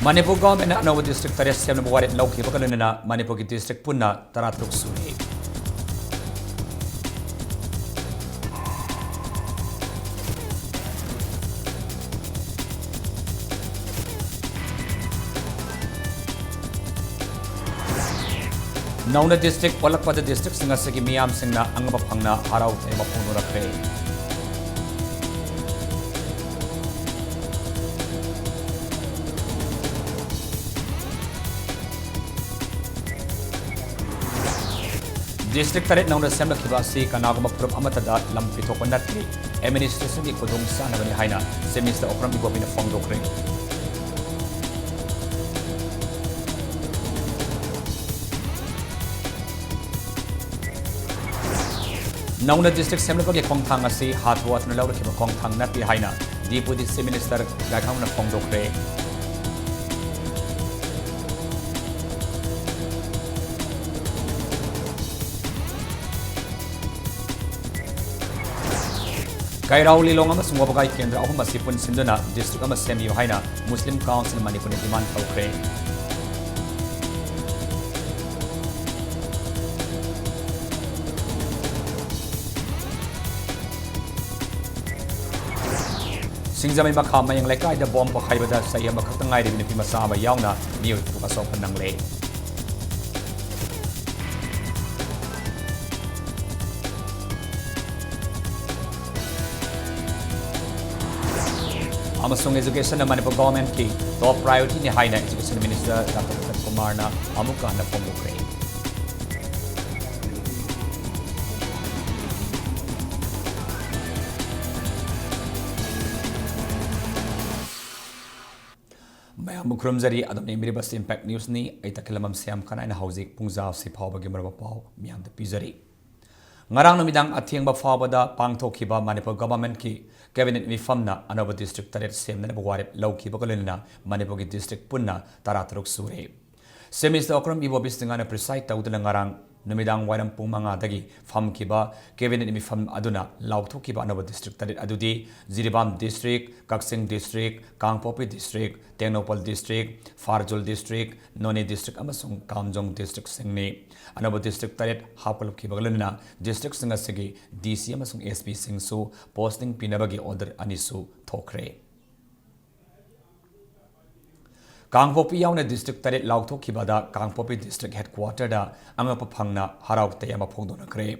Manipur government na another district tare sem na buwarit lauki bakalun na Manipur ki district punna taratruk suri. Nauna district walak pada district singa segi miyam singna angba phangna harau te mapung rakhe. District tarit nauna sem lakhiba si kanaguma prup amatada lam pitokonatri administration ki kudung sa nabani haina semester okram igopina fongdokre. Nauna district semla ke kongthang asi hatwat na law rakhiba kongthang nati haina deputy minister gakhang na fongdokre. Kairauli long ama sungwa bagai kendra ahum masipun sinduna district ama semi haina Muslim Council Manipur ni demand paukre. Singjamai makam yang lekai da bom pakai bada saya makatangai di bini masama yauna niu tukasok penang le. Amasung education naman Manipur government ki top priority ni haina education minister Dr. Kumar na amuka na pumukre. Mukrum zari adom ni miribas impact news ni ay takilamam siyam kana na hauzik pungzaw si pao bagi marabapaw miyam da pizari. Ngarang namidang atyang ba fawada pangtokhiba Manipur government ki cabinet mifam na anova district taret sem na buwarip lauki bakalina Manipur ki district punna taratruk sure. Semis da okram ibo bistinga na precise tawdana ngarang namidang waram pumanga dagi fam kiba cabinet mifam aduna lauthokiba anova district taret adudi Jiribam district, Kaksing district, Kangpopi district, Tengnopal district, Farjul district, Noni district amasung Kamjong district singni anova district taret hapal kibagalina district singa sigi DC amasung SP singsu posting pinabagi order anisu thokre. Kangpopi yauna district taret lauthokiba Kangpopi district headquarter da angapa phangna harau tayama phongdona kre.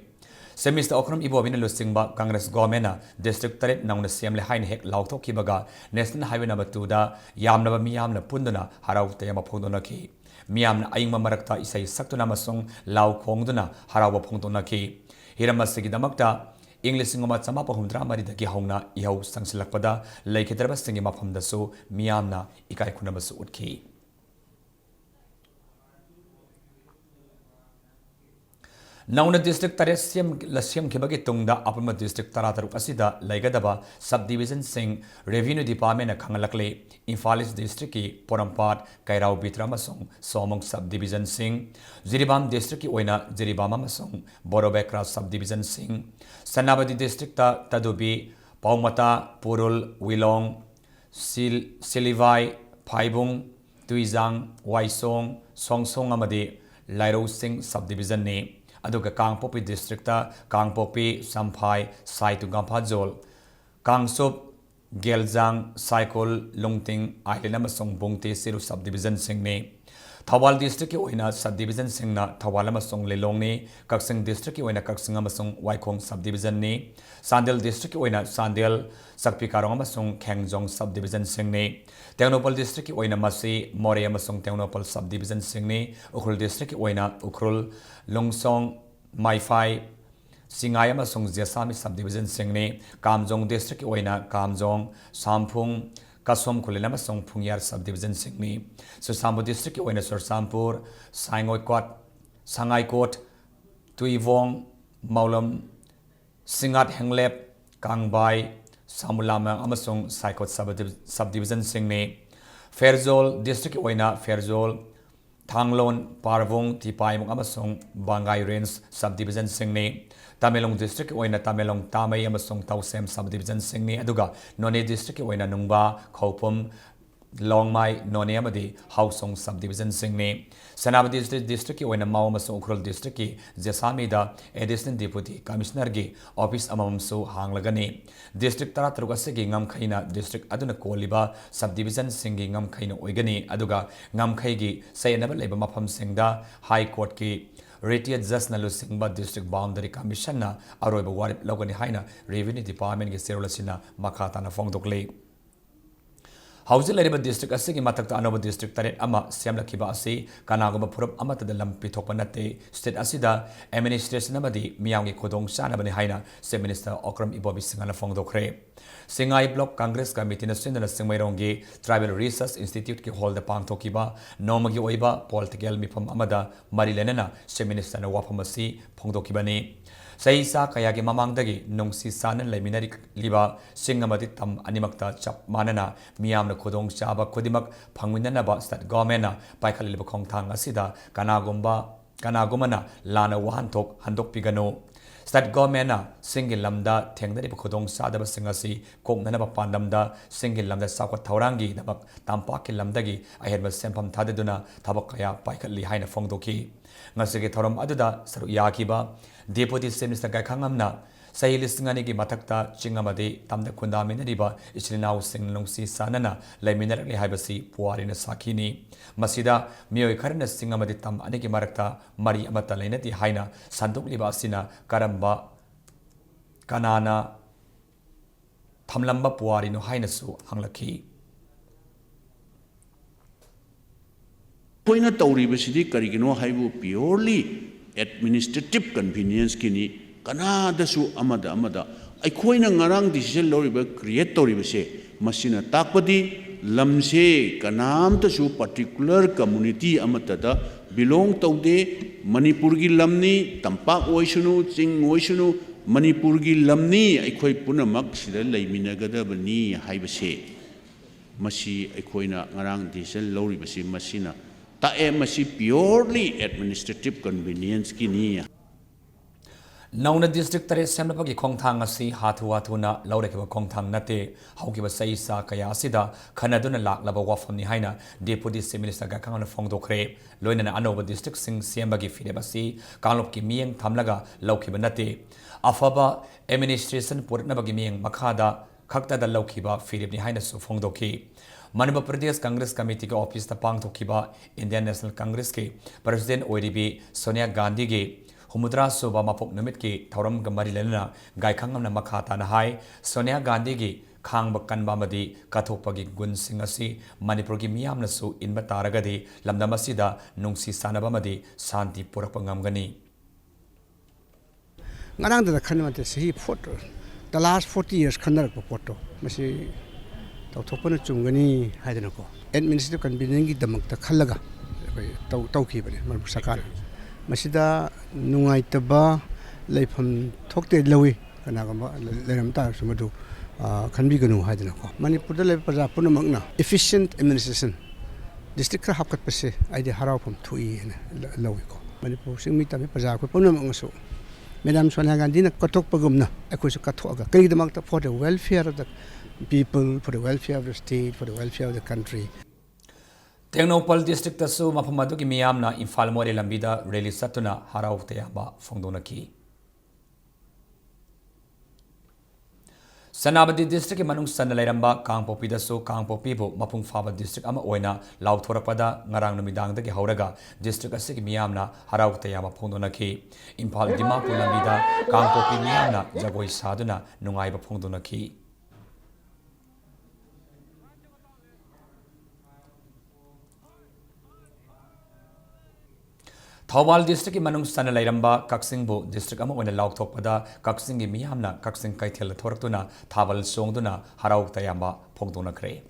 Semester okram ibo bina lusingba Congress government na district taret nauna siam le hain hek lauthokibaga national highway number 2 da yamnaba miyamna punduna harau tayama phongdona ki. Miyamna aingma marakta isai saktuna masung lau khongduna harawa phongdona ki. Hiramasigi damakta English ngoma chama pahumdra mari dagi hauna ihau sangsilakpada laikhidraba singi mafamdasu miyamna ikai khunamasu utki. Nauna district taret siam khibagi tungda apama district tarataruk asida laigadaba subdivision sing revenue department na khangalakle Imphal East district ki Porampat Kairau Bitra masung Somong subdivision sing Jiribam district ki oina Jiribam masung Borobekra subdivision sing Sanabadi district ta Tadubi Paumata Purul Wilong Silivai Phaibung Tuizang Waisong Songsong amadi Lairo Sing subdivision ne aduga Kangpopi district ta Kangpopi Samphai Saitu Gampajol Kangsup Geljang Cycle Lungting Island amasung Bungte Siru subdivision singni Thawal district ki oina subdivision singna Thawal amasung Lelong ni Kaksing district ki oina Kaksing amasung Waikhong subdivision ni Sandel district ki oina Sandel Sakpikarong amasung Khengjong subdivision singni Tengnopal district ki oina Masi More amasung Tengnopal subdivision singni Ukhrul district ki oina Ukhrul Lungsong Maifai Singaya amasung Jesami subdivision singni Kamjong district ki oina Kamjong Samphung Kasom Kulina amasung Phungyar subdivision singni Sursampu district ki oina Sursampur Sangai Kot Tuivong Maulam Singat Henglep Kangbai Samulama amasung Saikot subdivision singni Ferzol district ki oina Ferzol Thanglon Parvung Tipaimung amasung Bangai Range subdivision singni Tamelong district oina Tamelong Tamai amasung Tausem subdivision singni aduga Noni district oina Nungba Khopum Longmai, None Amadi, Hausong subdivision Singni, Sanabadi district, when a Maumas Okral district, Jessamida, Edison Deputy, Commissioner Gi, Office Amamsu, Hanglagani, District Taratrugasi, Ngam Kaina, District Aduna Koliba, subdivision singing Ngam Kaina Oigani, Aduga, Ngam Kaigi, say never labor mapam singda, High Court Ki. Retired Zasnalu Singba District Boundary Commission na Aroiba Warip Logani Haina Revenue Department ki Serolasina Makatana Fongdokle. Housing Lariba District Asiki Matakta Anova District Taret Ama Siamla Kiba Asi Kanagoma Purup Amata the Lampi Topanate State Asida Administration Namadi Miyangi Kodong Sanabani Haina State Minister Okram Ibobi Singana Fongdokre. Singai Block Congress Committee na Sindana Singmairongi Tribal Research Institute ki hold the Pang Tokiba Nomagi Oiba Political Mipam Amada Marilenana State Minister na Wapamasi Pongdokibani. Saisa Kayagi Mamangdagi Nungsi Sanan Leminari Liba Singamadi Tam Animakta Chap Manana Miam Kodong Chaba Kodimak Pangwinanaba Stat Gomena Paikaliba Kongtang Asida Kanagomana Lana Wahantok Handok Pigano Stat Gomena Single Lamda Tengari Kodong Sadaba Singasi Kong Nanaba Pandamda Single Lamda Sakwa Taurangi Nabak Tampaki Lamdagi I had Sempam Tadeduna Tabakaya Paikali Haina Fongdoki Ngasigi Torom Aduda Saru Yakiba Deputy Minister Gakangamna Say listening ki Matakta Chingamadi Tamda Kundaminariba Islinau Sing Lungsi Sanana Laminari Hibasi Puarina Sakini Masida Mio Karana Singamadi Tam Aniki Marakta Mari Amata Lenati Haina Santuk Libasina Karamba Kanana Tamlamba Puarino Hainasu Hanglaki Poina Tauribasidi Karigino Haibu purely administrative convenience kini Kanadasu Amada Aikoina Ngarang decision loriba create Toribase Masina Takpadi Lamse Kanam Tasu particular community Amatada belong Taude Manipurgi Lamni Tampak Oishunu Ching Oishunu Manipurgi Lamni Aikoi Punamak Sida Laiminagada Bani Haibase Masi Aikoina Ngarang decision loribase Masina Tae masi purely administrative convenience kini. Nauna district tare semnapagi Kongtang asi hatu na laurekiba Kongtang nate haukiba saisa kaya asida kanaduna laklaba wafam ni haina Deputy Minister Gakangana Fongdokre loinana Anova district sing siembagi fidebasi kanlopki miyeng tamlaga laukiba nate afaba administration puratnabagi miyeng makhada khakta da laukiba fidebni haina su Fongdoki Manipur Pradesh Congress Committee के office तपांग थोकीबा Indian national Congress के president ओइरिबी Sonia Gandhi के हुमुद्रा सोबा मापोक नमित के थौरम गमरी लेना गायखांगम मखाता नहाय सोनिया गांधी के खांग बकनबा मदी कथोपगी गुण सिंह असि मणिपुर की मियामनसु इनबा तारगदि लमदम असिदा नुंगसी सानबा मदी शांति पुरकप ngamgani ngarang da khanmate sahi photo the last 40 years khannar ko photo masi Topana Chungani Hadanako. Administrative convening the Makta Kalaga Tauki, Sakar. Masida Nuaitaba, Lapam Tokte Lowy, Kanagama, Lemta, Sumadu, Kanbiganu Hadanako. Manipur Lepaza Punamagna. Efficient administration. District Hakat Pase, I did Harau from 2 and Lowiko. Manipur Simita Pazako Punamangaso. Madame Swanagandina Katok Pagumna, Akusa Katoga, Kay the Makta for the welfare of the people, for the welfare of the state, for the welfare of the country. Tengnopal district tasu mapamadu ki miyamna Imphal More lambida rally satuna harau teyaba fongdonaki. Sanabadi district ki manung sanalairamba Kangpopi dasu Kangpopi bo mapung faba district ama oina lauthorapada ngarang numidang dagi hauraga district asiki miyamna harau teyaba fongdonaki. Imphal Dimapur lambida Kangpopi miyamna jagoi saduna nungaiba fongdonaki. Thawal district ki manung sana lairamba Kaksingbu district ama oina laukthokpada Kaksing gi miyamna Kaksing kaithel thoraktuna thawal songduna harau tayamba phongdona kre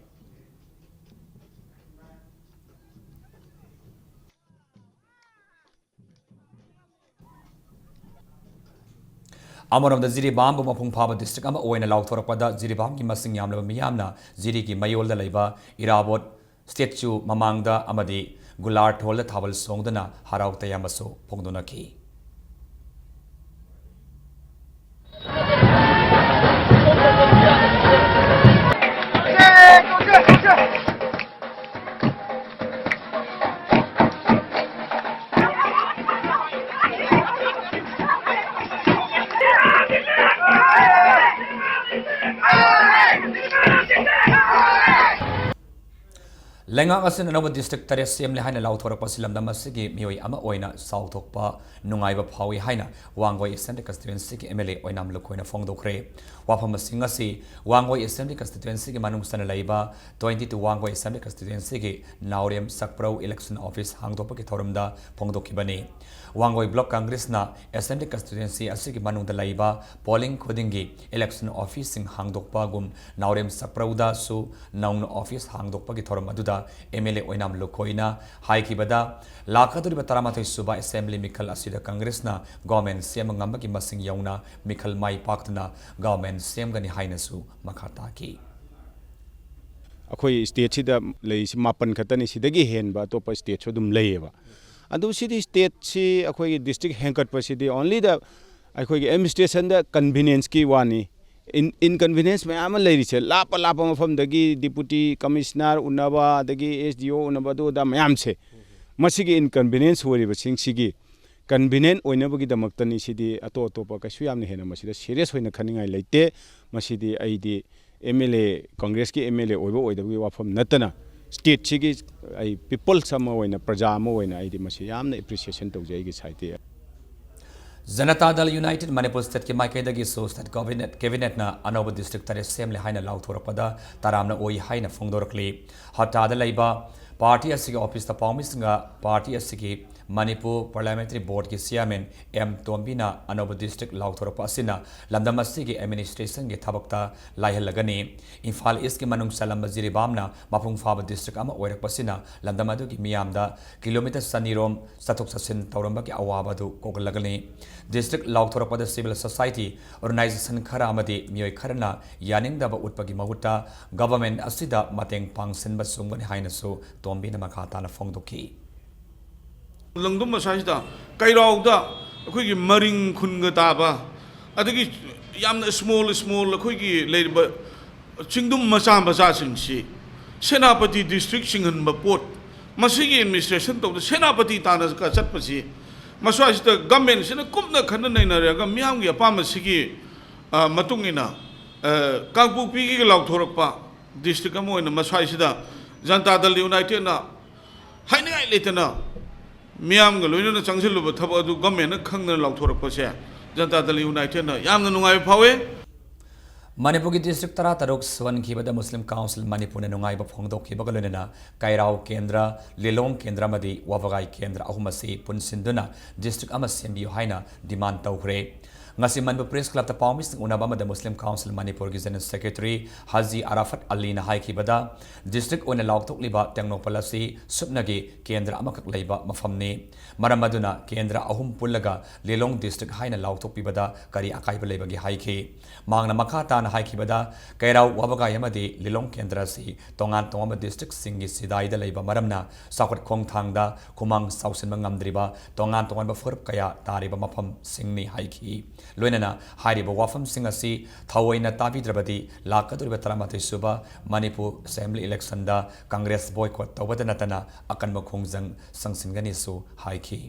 Amoram da Ziribam mapung phaba district ama oina laukthokpada Ziribam gi masing yamlaba miyamna Ziri gi mayol da leiba Irabot statue mamangda amadi Gular Tola Tawal Songdana Harau Tayamaso Pongdonaki. Lenga asin anova district tare sem le haina lauthora pasilam damasigi mioi ama oina sauthokpa nungaiba phawi haina wangoi assembly constituency ki MLA oinam lokoina phongdokre wafam singasi wangoi assembly constituency ki manung sana laiba 22 wangoi assembly constituency ki naurem sakprau election office hangdopa ki thoramda phongdokibani wangoi block congress na assembly constituency asigi manung da laiba polling khodingi election office sing hangdokpa gum naurem sakprau da su naung office hangdokpa ki thoram aduda MLA oinam lokoina haikibada lakaduri bataramatoi suba assembly mikal asida congress na government sem ngamba ki masing yauna mikal mai paktna government sem gani haina su makhata ki अखोई state सिदा लेisi मापन खतनी सिदगी हेनबा तोप state so दुम लेयेबा अदु सिदी state सि अखोई district हेंकट पसिदी ओनली द अखोई एडमिनिस्ट्रेशन द कन्वीनियंस की वानी इनकन्वीनियंस मैम लेरिसे लाप लाप मफम दगी डिप्यूटी कमिश्नर उनबा दगी एसडीओ उनबा दो दा मैम से मसिगी इनकन्वीनियंस होरिबा सिंगसिगी कन्वीनियंट ओइनबगी दमक्तनी सिदी अतो अतोपा कसु यामने हेना मसिदा सीरियस होइना खनिंगाई लेते मसिदी आईदी MLA कांग्रेस की MLA ओइबो ओइदबगी वाफम नतना स्टेट सिगी आई पीपल सम ओइना प्रजा म ओइना आईदी मसि यामने appreciation तौजाईगी साइते Janata Dal United Manipur state की माइकेदगी सो स्टेट कैबिनेट ना अनोब डिस्ट्रिक्ट तरे सेमले हाइना लाउथोरपदा तारामना ओइ हाइना फोंगदोरकली हटादा लैबा पार्टी असिगी ऑफिस ता पाउमिसंगा पार्टी असिगी मणिपुर पार्लियामेंट्री बोर्ड की चेयरमैन M तोम्बिना अनोब डिस्ट्रिक्ट लाउथोरप असिना लमदम असिगी एडमिनिस्ट्रेशन के थबकता लाइहलगनी इम्फाल ईस्ट के मनुंग सलम जिरिबामना मफुंग फाब डिस्ट्रिक्ट अमा ओइरकपसिना लमदम अदुगी मियामदा किलोमीटर सनीरोम सतुक ससिन तौरंबा की अवाबदु कोगलगनी डिस्ट्रिक्ट लाउथोरपद सिविल सोसाइटी ऑर्गेनाइजेशन खरा अमदी मियोय खरना यानिंगदब उत्पगी महुता गवर्नमेंट असिदा मतेंग पांगसिनबा सुंगनी हाइनसु तोम्बिना मखाताना फोंगदोकी लंगदुम मसाइदा कैराउदा अखोगी मरिंग खुनगा ताबा अदगी यामना स्मॉल अखोगी लेरिबा चिंगदुम मचा मचा सिंगसी सेनापति डिस्ट्रिक्ट सिंगनबा पोट मसिगी एडमिनिस्ट्रेशन तौदा सेनापति ताना का चटपसी मसाइदा गवर्नमेंट सिना कुमना खन नैनरगा मियामगी अपामसिगी मतुंगिना कांगपुपीगी लाउथोरकपा डिस्ट्रिक्ट अमा ओइना मसाइदा जनता दल यूनाइटेड ना हाइनिगाई लेतना मियाम लोइना चंगसिलुब थब अदु गवर्नमेंट खंगना लाउथोरकपसे जनता दल यूनाइटेड ना यामना नुंगाय फावे मणिपुर की डिस्ट्रिक्ट तरा तरुक सवन खिबदा मुस्लिम काउंसिल मणिपुर ने नुंगाइब फोंगदोखिबगा लोइना काइराव केंद्र लिलोंग केंद्र मदी वबगाई केंद्र अहुमसी पुनसिंदुना डिस्ट्रिक्ट अमा सेंबियो हाइना demand तौखरे ngasi Manipur Press Club ta pawmis unaba mada Muslim Council Manipur ki General Secretary Haji Arafat Ali na hai kibada district ona lauktok liba tengno palasi subnagi kendra amakak leiba mafamni maramaduna kendra ahum pullaga Lelong district haina lauktok pibada kari akai leiba gi hai ki mangna makata na hai kibada kairau wabaga yamadi Lelong kendra si tongan tongama district singi sidai da leiba maramna sakot khong thangda kumang sausin mangamdriba tongan tongan ba furp kaya tariba mafam singni hai ki लोइनना हारिबो वाफम सिंग असि थवैना ताबिद्रबदी लाकदुरिबा तरामाथै सुबा Manipur assembly election दा Congress boycott तौबदा नतना अकनम खोंजंग संसिनगनिसु हाइखी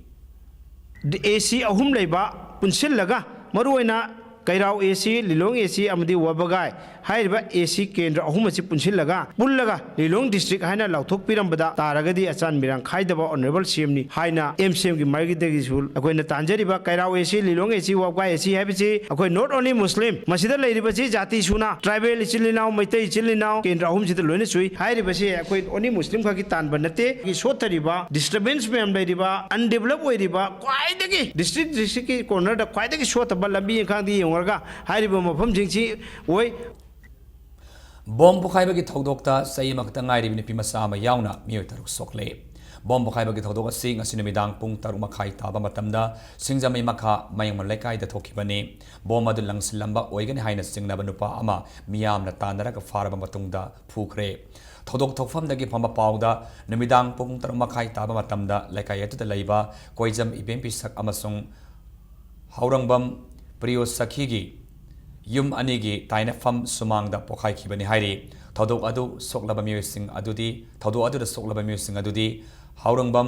AC अहुम लेबा पुनसिलगा मरुइना कैराव AC Lilong AC अमदी वबगाय हाइरबा AC केंद्र अहुमसी पुनसिलगा पुल्लगा Lilong district हाइना लाउथोक पिरंबदा तारगदी अचान मिरांग खाइदबा ऑनरेबल CM नि हाइना MCM की मार्गिदगी सुल अखोइना तांजरिबा Keirao AC Lilong AC Wabgai AC हाइबसी अखोइ नॉट ओनली मुस्लिम मसिदा लेरिबसी जाति सुना ट्राइबल इचिलिनाव मैतै इचिलिनाव केंद्र अहुमसिदा लोइना सुइ हाइरिबसी अखोइ ओनली मुस्लिम खाकी तानबा नते की सोथरिबा डिस्टर्बेंस में लेरिबा अनडेवलप ओइरिबा क्वाइदगी डिस्ट्रिक्ट की कॉर्नर दा क्वाइदगी सोथबा लंबी खांदी योंगरगा हाइरिबा मफम जिंगसी ओइ बॉम्ब बुखाइबगी थौदोक्ता सही मखता ngairi bini pimasa ama yauna mioi taruk sokle bom bukhaiba gi thodok asi ngasi numidang pung taruk makhai taba matamda singjamai makha mayang malaikai da thokibani bom adu langsilamba oigani haina singnaba nupa ama miyamna tanaraga faraba matungda phukre thodok thokfam dagi phamba pauda numidang pung taruk makhai taba matamda laikai atu da leiba koijam ibem pisak amasung haurangbam priyo sakhigi yum anigi taina fam sumang da pokhai khibani hairi thodok adu soklaba music adudi thodo adu da soklaba music adudi haurangbam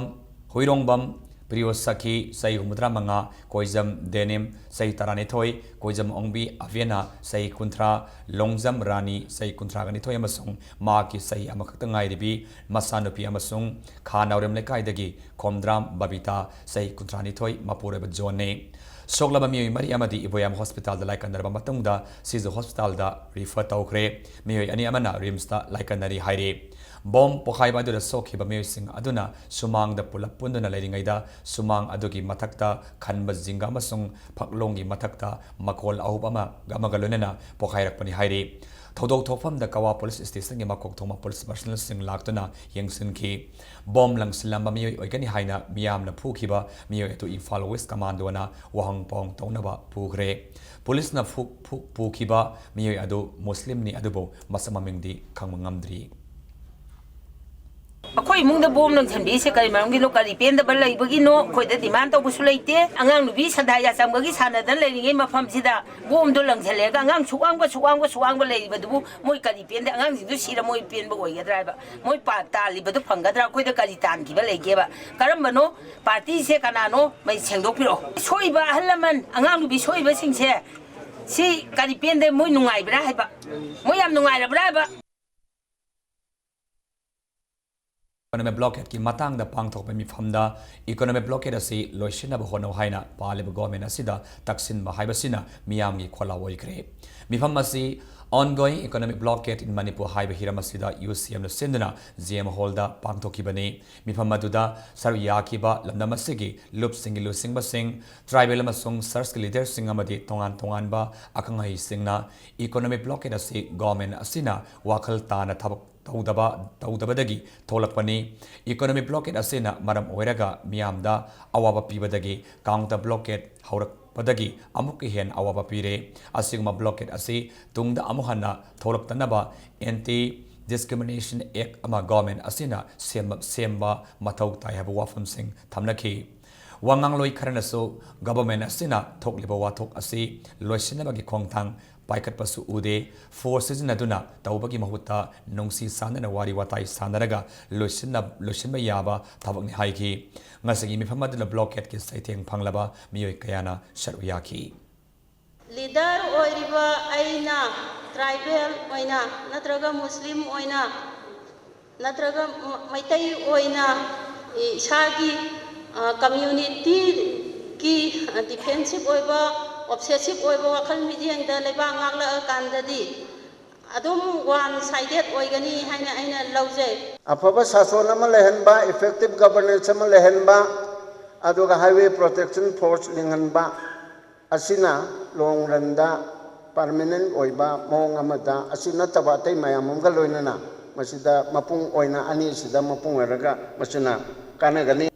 hoirongbam Priyo Saki Sai Humudra Manga Koizam Denim Sai Taranithoi Koizam Ongbi Aviena Sai Kuntra Longzam Rani Sai Kuntra Ganithoi Amasung Maki Sai Amakatanga Dibi Masanupi Amasung Khanaurim Lekaidagi Komdram Babita Sai Kuntranithoi Mapureba Jone Soglaba Mioi Mari Amadi Iboyam Hospital the Laikandarba Matungda Sizu Hospital da refer Taukre Mioi Ani Amana Rimsta Laikanari Haire Bom Pokhaiba du Sokhiba Miosing Aduna Sumang the Pulapundana Ladingaida Sumang Adugi Matakta Kanba Zinga Masung Paklongi Matakta Makol Ahubama Gamagalunena Pokhairak Pani Haire Thodok Thofam the Kawa Police Station Makok Thoma Police Personnel Sing Laktuna Yangsin Ki Bom Lang Silamba Mioi Ogani Haina Miam na Pukiba Mioi to Infal West Commandona Wahang Pong Tonaba Pugre Police na Pukiba Mioi Adu Muslim ni Adubo Masamamingdi Kangmangamdri Akoi mung da bom nang thambi se kari mang gi lo kari pen da balai bagi no khoi da demand to busu leite angang nu bi sadaya sam gi sana dan lai ngai mafam sida bom do lang thale ga angang chuang ba lai ba du moi kari pen da angang du sira moi pen ba oi ga driver moi pa ta li ba du phang ga dra khoi da kari tan ki ba lai ge ba karam ba no party se kana no mai sengdok piro soi ba halaman angang nu bi soi ba sing se si kari pen da moi nungai bra hai ba moi yam nungai ra bra ba Economic blockade ki matang da pangthok pa mi famda economic blockade asi loisina ba hono haina pale ba government asida taksin ba haiba sina miyam gi khola woi kre mi fam asi ongoing economic blockade in Manipur haiba hiramasida UCM no sindana GM holda pangthoki bani mi fam maduda sarya ki ba lamdam asigi lup singi lu sing ba sing tribal amasung sars leader sing amadi tongan ba akangai singna economic blockade asi government asina wakhal tana thabak Taudabadagi, Tolakpani, economic blockade asena, Madam Oeraga, Miamda, Awaba Pibadagi, counter blockade, Haurak Padagi, Amukihen, Awaba Pire, Asigma blockade Asi, Tungda Amuhana, Tolaktanaba, Anti Discrimination Act Ama Government Asina, Semba, Matau Taihabu Wafam Singh, Tamnaki. Wangang Loi Karanaso, Government Asina, Tokliba Watok Asi, Loisinabagi Kongtang, Paikat Pasu Ude, forces in Aduna, Taubagi Mahuta, Nongsi Sandana Wari Watai Sandaraga, Lucinba Yaba, Tabak Haiki, Nasagi Mifamadana blockade ki Saiting Panglaba, Mio Kayana, Sharuyaki. Leader Oiriba Aina, Tribal Oina, Natraga Muslim Oina, Natraga Maitai Oina, Shagi, Community Ki, Defensive Oiba. Obsessive oiba wakal midiyang da lebang ngakla kandadi adum one sided oigani haina aina lauje afaba sason ama lehenba effective governance ama lehenba aduga highway protection force linganba asina long randa permanent oiba mong amada asina tabatay mayamum galoinana masida mapung oina ani sida mapung eraga masina kanagani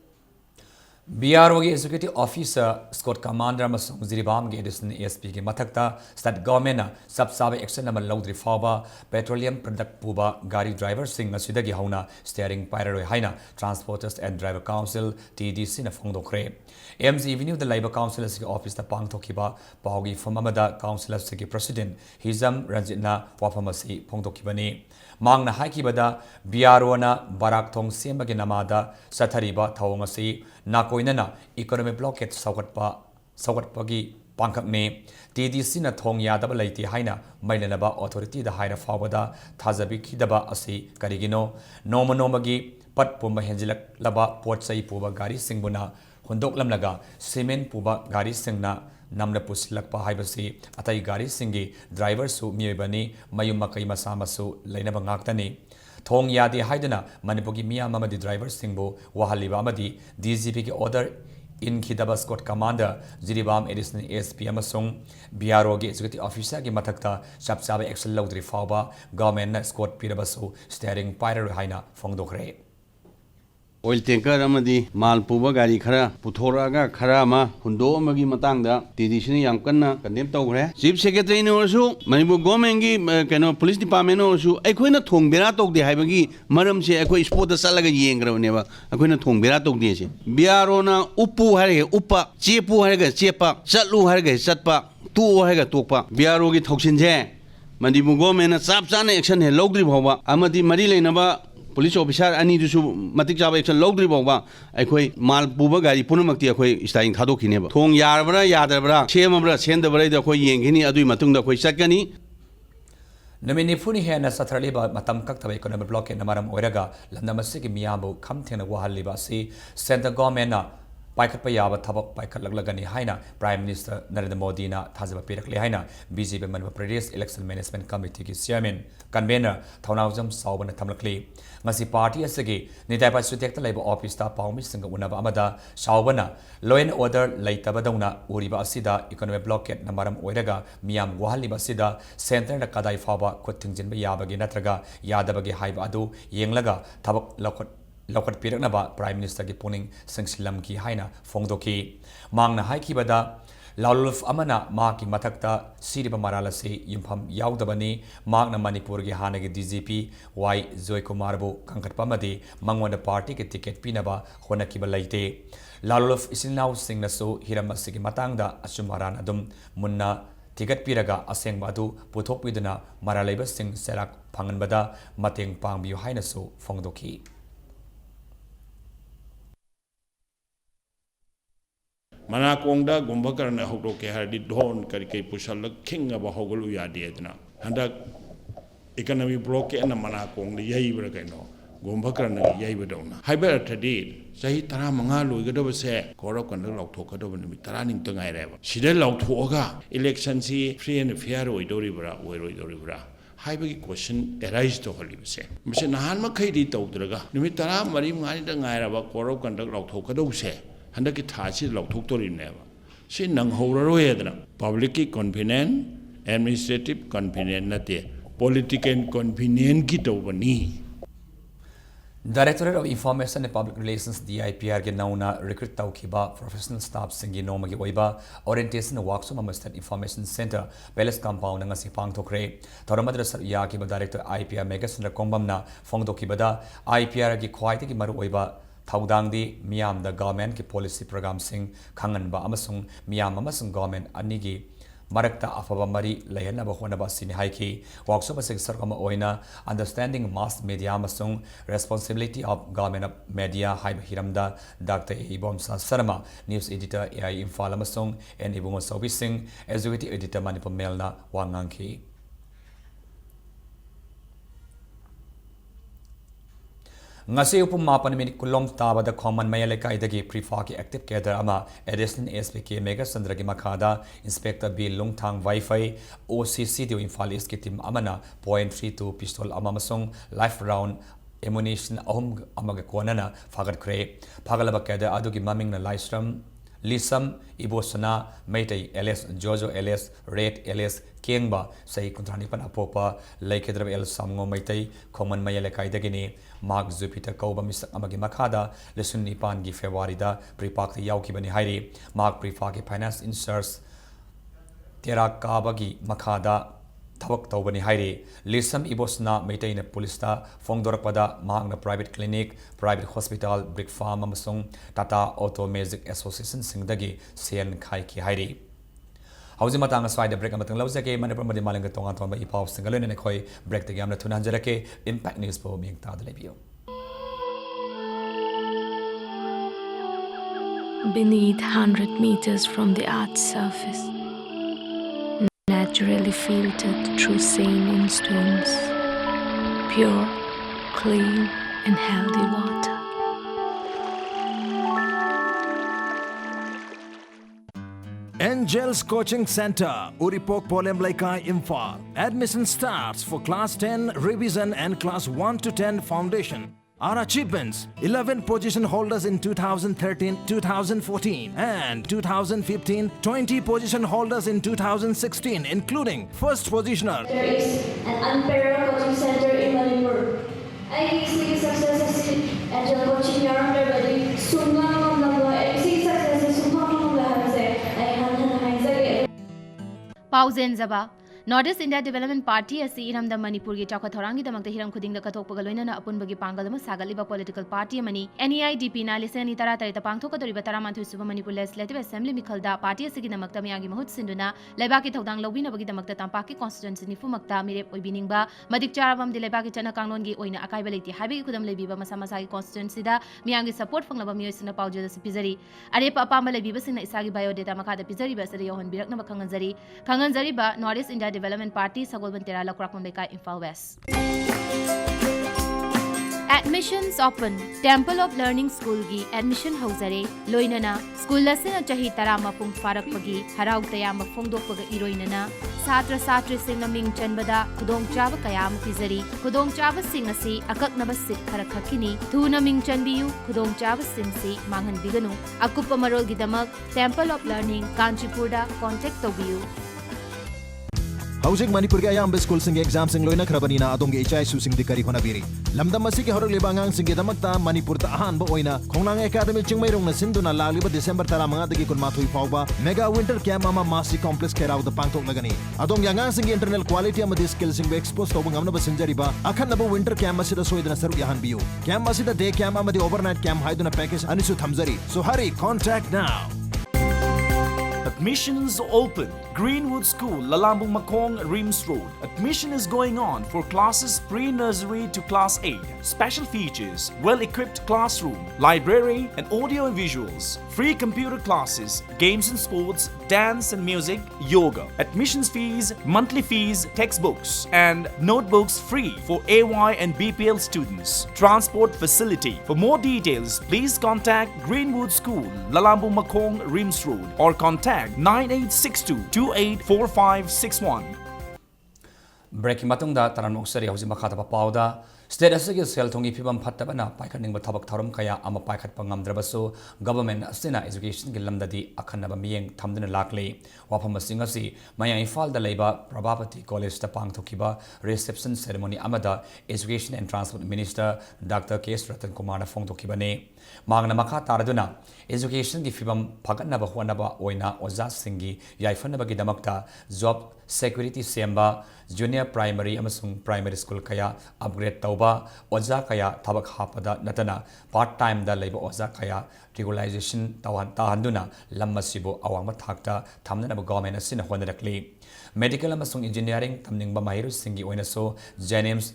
BRO के executive officer Scott Commander Masung Ziribam के additional ASP के मथकता state government ना सब साबे action नमल लौद्री फावा petroleum product पुबा गाड़ी driver Singh नसीदा की हाउना steering pyro हाइना transporters and driver council TDC न Phong दोखरे AMC Avenue the Labour Council के office ता पांग थोकीबा पाओगी फममदा council के president Hizam Ranjitna वाफमसी फोंग दोकीबनी मांग न हाइकीबदा BRO ना बाराक थोंग सेम के नमादा सथरीबा थाओंगसी नाकोइनना इकोनॉमिक ब्लॉकेट सौगटपगी पांखकने TDC न थोंग यादब लैति हाइना मैलनबा अथॉरिटी द हाइना फावदा थाजबी खिदबा असि करिगिनो नोमनोमगी पट पुम हेंजिलक लबा पोट सई पुबा गाड़ी सिंगबुना हुंदोकलमलगा सीमेंट पुबा गाड़ी सिंगना नमन पुसलकपा हाइबसी अतई गाड़ी सिंगी ड्राइवर सु मियबनी मयुम मकई मसामसु लैनबा ngaktani थोंग यादे हाइदना मणिपुर की मियाम अमदी ड्राइवर सिंगबो वहालिबा अमदी DGP की ऑर्डर इन खिदबा escort commander Jiribam additional ASP अमसुंग BRO के एक्जीक्यूटिव ऑफिसर की मथकता सबसाबे एक्शन लौद्री फावबा गवर्नमेंट स्कॉट पिरबसु स्टीयरिंग पायरर हाइना फोंगदोखरे oil tanker amadi mal puba gari khara puthoraga khara ma hundo amagi matangda TDC ni yam kanna condemn tawgre chief secretary ne osu Manipur government gi kano police department no osu aikhoina thongbera tawde haibagi maram se akhoi sport da salaga yengrone ba akhoina thongbera tawde se BRO na upu hare upa chepu hare chepa chatlu hare chatpa tu hare tokpa BRO gi thoksin je Manipur government na chap chana action he logdri bhawa amadi mari leinaba police officer अनी दुसु मतिक चाबा action लौद्रि बावबा अखोई माल पुबा गाड़ी पुनमक्ति अखोई style थादोखिनेबा थोंग यारबरा यादरबरा सेमबरा सेंदबरा the अखोई येंगिनी अदुई मतुंग the अखोई चटकनी नुमित निफुनी हेन सथरलिबा मतम कक्तब economic blockade नमरम ओइरगा लंदमसिक मियाबु खमथेना वहलिबा सि सेंट्रल गवर्नमेंट पाइखत याब थबक पाइखतलगनी हाइना प्राइम मिनिस्टर नरेंद्र मोदी ना थाजब पिरकले हाइना बीजेपी मनपुर प्रदेश इलेक्शन मैनेजमेंट कमिटी की चेयरमैन कन्वेनर थौनाउजम साउबन थमलकली ngasi party asigi nitai pa sutek ta laiba office ta paumi singa unaba amada saubana law and order laitabadawna uriba asida economic blockade namaram oiraga miyam wahaliba asida center da kadai faba khothingjinba yabagi natraga yadabagi haiba adu yenglaga thabak लौकट पीरकनबा prime minister की पुनिंग संगसिलम की हाइना फोंगदोकी मांगना हाइकिबदा लालुफ अमना मा की मथक्ता सिरिबा moral से युमफम याउदबनी मांगना मणिपुर की हानगी डीजीपी वाई जोय कुमार बु कंकटपमदी मंगोन पार्टी के टिकट पीनबा होनकिबा लैते लालुफ इसिनाउ सिंगनसु हिरम असगी मतंगदा अचुमारान अदुम मुन्ना टिकट पीरगा असेंगबा अदु पुथोकपिदना मरालैबा सिंग सेराक फंगनबदा मतेंग पांगबियु हाइनसु फोंगदोकी मनाकोंगदा गुंभकरण हौडोके हरदि ढोन करी पुसल खिंगब हौगलु यादेदना हंदक इकोनॉमी ब्लॉक न मनाकोंग यईब्र कनो गुंभकरण यईबदौना हाइबर अर्थदि सही 15 लोइगदबसे कोरप कंड लौथोकदब निमित 10 निंग तंगाइरेबा सिदे लौथोगा इलेक्शन सी फ्री एंड फेयर ओइदोरिब्रा ओइरोइदोरिब्रा हाइबगी क्वेश्चन एराइज तो हलिबसे मसे नहान मखैदि तौद्रगा निमित 10 मरी मानि तंगाइरबा कोरप कंड लौथोकदबसे हंदकी थासी लौथोक्तोरिनेबा सि नंगहौररोयदना पब्लिक की कॉन्फिडेंस एडमिनिस्ट्रेटिव कॉन्फिडेंस नते पॉलिटिकल कॉन्फिडेंस की तौबनी Directorate of Information and Public Relations DIPR के नौना रिक्रूट तौखिबा प्रोफेशनल स्टाफ सिंगी नोमगी ओइबा ओरिएंटेशन वर्कशॉप अमर state information centre palace compound ngasi पांगथोखरे थोरमद्र सर याकिबा डायरेक्टर IPR मेगासंद्र कोंबमना फोंगदोखिबदा IPR की ख्वाइदगी मरु ओइबा थौदांगदी मियाम द गवर्नमेंट की पॉलिसी प्रोग्राम सिंग खंगनबा अमसुंग मियाम अमसुंग गवर्नमेंट अनिगी मरक्ता अफबा मरी लयनबा होनबा सिनि हाइकी वर्कशॉप असिग सरकमा ओइना अंडरस्टैंडिंग मास मीडिया अमसुंग responsibility of government of media हाइब हिरमदा doctor Ibomcha Sharma news editor AI Imphal अमसुंग एन इबुंगो सौबी सिंह एग्जीक्यूटिव एडिटर मणिपुर मेलना वांगांखी ngasi upum mapan minit kulom tabada common mayalekaidagi prifa ki active cadre ama additional SPK mega sandra ki makhada inspector B lungthang wifi OCC dio infal is ki team amana .32 pistol amamasung life round ammunition ahum amaga konana fagat kre phagalaba cadre adugi maming na livestream Lisam Ibosana Maitai LS Jojo LS Red LS Kengba Sai Kuntrani Pan Apopa Laikedra El Samgo Maitai Common Mayalekai Dagini Mark Jupiter Koba Mr. Amagi Makada Listen Nipan Gi February da Pripak Yauki Bani Hairi Mark Prifaki Finance Inserts Tera Kabagi Makada थबक तौबनी हाइरे लिसम इबोसना मेटेन पुलिसता फोंगदोरकपदा मांगना private clinic private hospital brick farm अमसुंग टाटा ऑटो मैजिक एसोसिएशन सिंगदगी सेन खाइकी हाइरे हौजी मतंग स्वाइड ब्रेक अमतंग लौजके मणिपुर मदि मालंग तोंगा तोंबा इपाव सिंगलोने ने खोय ब्रेक तगे हमना थुना हंजरके इंपैक्ट न्यूज़ पो Ming ताद labio Beneath 100 meters from the Earth's surface, naturally filtered through saline stones, pure, clean and healthy water. Angels Coaching Center, Uripok Polemlaikai, Imphal. Admission starts for Class 10 Revision and Class 1 to 10 Foundation. Our achievements: 11 position holders in 2013, 2014 and 2015, 20 position holders in 2016 including first positioner. There is an unparalleled coaching center in Manipur. I see success in Angel Coaching Yarn Body. Pauzen Zaba Northeast India Development Party asi iramda Manipur gi chakha thorangi damakta hiram khudingda kathokpaga loinana apunbagi pangalama sagaliba political party amani NEIDP na lisani tara tarita pangthoka doriba taramanthoi suba Manipur Legislative Assembly mikhalda party asigi damakta miyagi mahut sinduna leibaki thodang lobinabagi damakta tampaki constituency nifumakta mirep oibiningba madik charabam di leibaki chana kanglongi oina akaiba leiti habigi khudam leibiba masa masagi constituency da miyangi support fanglaba miyoisina paujada sipizari arepa apamba leibiba sina isagi biodata makada pizari ba sari yohon birakna kanganzari ba Northeast India Development Party Sagolbantera Lakrakon Beka Infal West. Admissions open. Temple of Learning School gi admission hauzare loinana school lasina chahi tarama pung farak pagi harau tayama phongdok paga iroinana satra satri singna ming chanbada kudong chaba kayam pizari kudong chaba sing asi akaknaba sit khara khakini thuna ming chanbiyu kudong chaba singsi mangan biganu akupa marol gidamak Temple of Learning Kanchipurda contact tobiyu. Housing Manipur ke ayam school sing exam sing loina khrabani na adong ge ichai su sing dikari hona biri lamdam masi ke horok leba ngang sing ge damakta Manipur ta ahan ba oina khongnang academy chingmai rong na sinduna lagliba December 15 dagi kun mathoi fawba mega winter camp ama masi complex kerau da pangtok lagani adong yang sing internal quality ama di skill sing be expose to bangam na basinjari ba akhan na ba winter camp masi da soidana saru yahan biu camp masi da day camp ama di overnight camp haiduna package anisu thamjari so hurry contact now. Admissions open. Greenwood School, Lalambung Makong, Rims Road. Admission is going on for classes pre-nursery to class 8. Special features, well-equipped classroom, library and audio and visuals, free computer classes, games and sports, dance and music, yoga. Admissions fees, monthly fees, textbooks and notebooks free for AY and BPL students. Transport facility. For more details, please contact Greenwood School, Lalambung Makong, Rims Road or contact 9862 284561. Breaking matungda taranok sari hausi makata pauda state asigi sel thongi phibam phattabana paikhaning ba thabak thoram kaya ama paikhat pangamdrabasu government asina education gi lamdadi akhanaba miyeng thamduna lakle wafam singasi maya Imphal da leiba Prabhapati College ta pangthokiba reception ceremony amada education and transport minister Dr. K. Ratan Kumar na phongthokibane mangna makha taraduna education gi phibam phagatnaba honaba oina oja singi yaifanaba gi damakta job security semba junior primary amasung primary school kaya upgrade tauba oja kaya thabak hapada natana part time da leiba oja kaya regularization tahanduna lammasibo awangma thakta thamnana government asina honarakli medical amasung engineering tamningba mahiru singi oina so JNIMS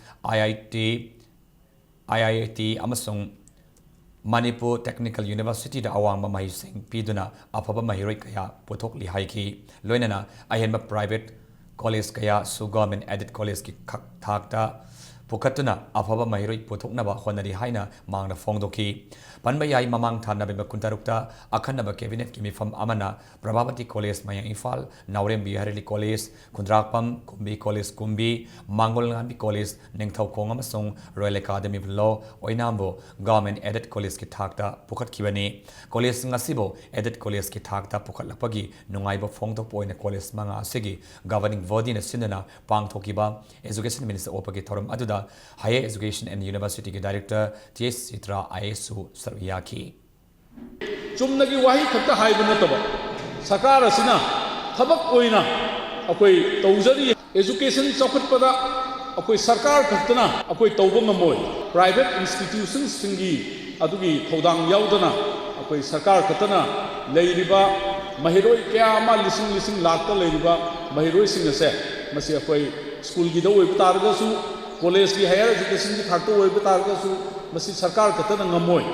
IIT amasung Manipur Technical University da awangba mahising piduna afaba mahiroi kaya pothokli haiki loinana ahenba private college kaya su government aided college ki thakta pukatuna afaba mahiroi pothoknaba honari haina mangna phongdoki panba yai mamang thana be kuntarukta akhanaba cabinet ki mifam amana Prabhapati College maya Imphal Naurem Biharili College Kundrakpam Kumbi College Kumbi Mangolngambi College Ningthau Khong amasung Royal Academy of Law Oinambo Government Aided College ki thakta pukhat kibani college ngasibo aided college ki thakta pukhat lapagi nungaiba phongtok poina college manga asigi governing body na sinana pangthokiba education minister opagi thoram aduda higher education and university ki director TS Sitra ISU Saruyaki chumnagi wahi khakta haiba nataba sarkar asina thabak oina akoi tawjari education chawkhatpada akoi sarkar khaktana akoi tawba ngamoi private institutions singi adugi thodang yaudana akoi sarkar khatana leiriba mahiroi kya ma lising lakta leiriba mahiroi singase masi akoi school gi dawoi targasu college ki higher education ki thakto oi targasu masi sarkar khatana ngamoi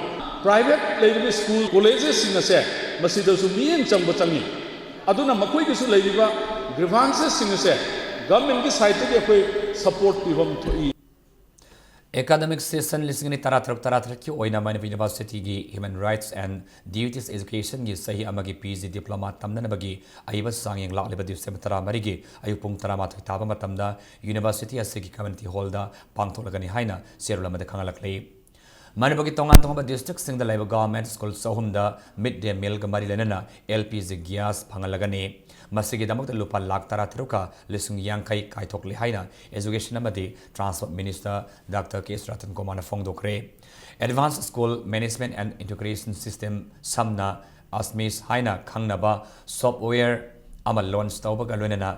private leiriba school colleges singase masi dasu mien changba changi aduna makoi gisu leiriba grievances singase government ki side ki akoi support pibam thoi academic session lisingni taratruk ki oina Manipur University gi human rights and duties education gi sahi amagi PG diploma tamnana bagi aiba sangyeng lakleba December 13 gi ayupung 13 taba matamda university asigi community hall da pangtholagani haina serulamada khangalakle Manipur ki tongan tonga district sing da laiba government school sohumda midday meal ga mari lenana LPG gas phangalagani masigi damak lupa lakh tara thiruka lisung yangkai kaithokli haina education amadi transport minister Dr. K. Ratan Kumar phongdokre advanced school management and integration system samna asmis haina khangnaba software ama launch tawba ga loinana